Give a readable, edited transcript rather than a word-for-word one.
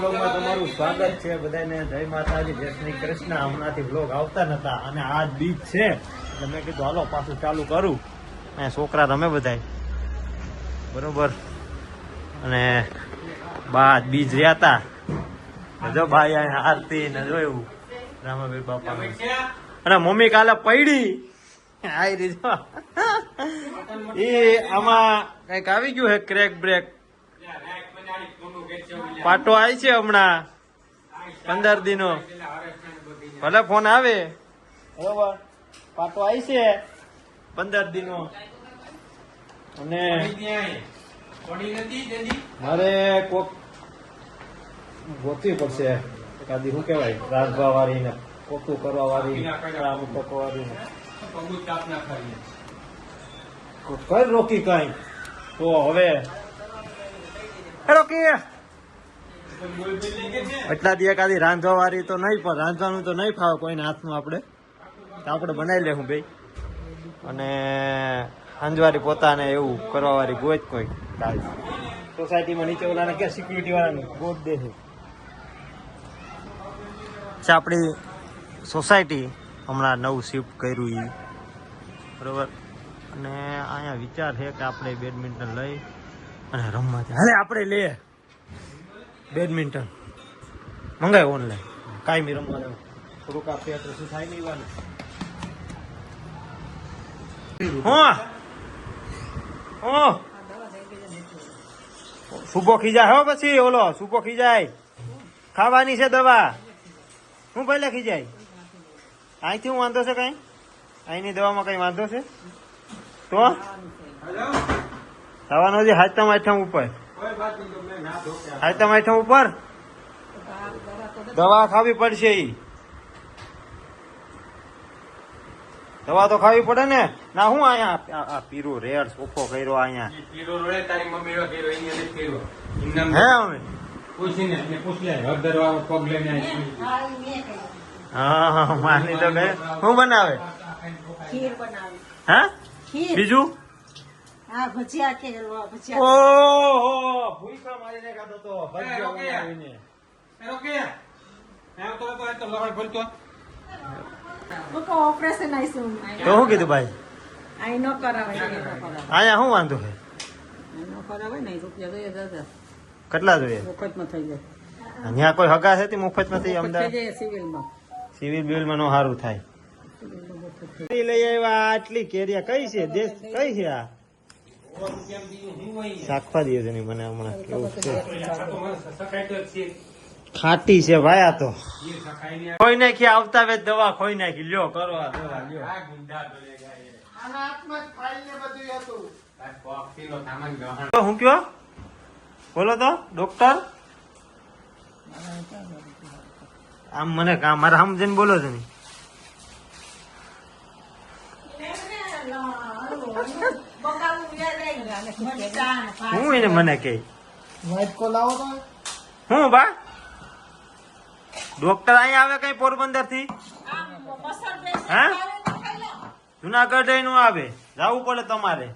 વ્લોગમાં તમારું સ્વાગત છે બધાને. જય માતાજી, જય શ્રી કૃષ્ણ. હમણાંથી વ્લોગ આવતા નતા અને આજ બીજ છે એટલે મેં કીધું હાલો પાછું ચાલુ કરું. અહીંયા છોકરા રમે બધાય બરોબર. અને બા બીજ રહ્યા હતા. જો ભાઈ અહીંયા આરતી ને જોયું રામાવીર બાપા અને મમ્મી કાલે પડી આઈ રહી એ આમાં કઈક આવી ગયું હે ક્રેક બ્રેક. પાટો આવી છે હમણાં 15 દિનો ભલે ફોન આવે બરોબર. પાટો આવી છે 15 દિનો અને મારે કોક ગોતવી પડશે એકાદી શું કેવાય રાંધવા વાળી ને પોતું કરવા વાળી વાળી કઈ રોકી કઈ તો હવે રોકી એટલા દી એકાદી રાંધવા વાળી તો નહીં, પણ રાંધવાનું તો નહીં ફાવે કોઈને હાથનું. આપણે બનાવી લેવું ભાઈ. અને હાંજવારી પોતાને એવું કરવા વાળી ગોત કોઈ સોસાયટીમાં નીચે ઓલાને કે સિક્યુરિટી વાળાને ગોત દે છે. આપણી સોસાયટી હમણાં નવું શિફ્ટ કર્યું એ બરોબર. અને અહીંયા વિચાર છે કે આપણે બેડમિન્ટન લઈ અને રમવા જાય. હવે આપણે લઈએ બેડમિન્ટન મંગાય ઓનલાઈન કાયમી રમવા જવું. થોડુંક આપણે એટલે શું થાય નહીં વાનું. સુબો ખીજાય હો, પછી ઓલો સુબો ખીજાય. ખાવાની છે દવા. હું પહેલા ખીજાય અહીંથી હું વાંધો છે કઈ? અહીંની દવામાં કઈ વાંધો છે તો થવાનો છે. હાથમ આઠમ ઉપર દવા ખાવી પડશે. દવા તો ખાવી પડે ને. ના હું અહીંયા પીરો રેડ સોફો કર્યો અહીંયા હે અમે હા માની તો ગયે. શું બનાવે? હા બીજું ઓપરેશન આઈશું તો શું કીધું ભાઈ? અહીંયા શું વાંધો છે? કેટલા જોઈએ? અહીંયા કોઈ હગા છે મફતમાં થઈ અમદાવાદ સિવિલ બિલમાં નો સારું થાય. લઈ આવ્યા આટલી કેરિયા કઈ છે? દેશ કઈ છે? આ શાકભા દે છે મને હમણાં કેવું છે. ખાટી છે ભાઈ. આ તો ખોઈ નાખી આવતા વેત દવા ખોઈ નાખી. લ્યો કરો આ દવા લ્યો. હું કયો બોલો તો ડોક્ટર? આમ મને મારા સમજીને બોલો છો ને. હું એને મને કે હું બા ડોક્ટર અહીંયા આવે કઈ પોરબંદર થી? હા જુનાગઢ નું આવે. જવું પડે તમારે.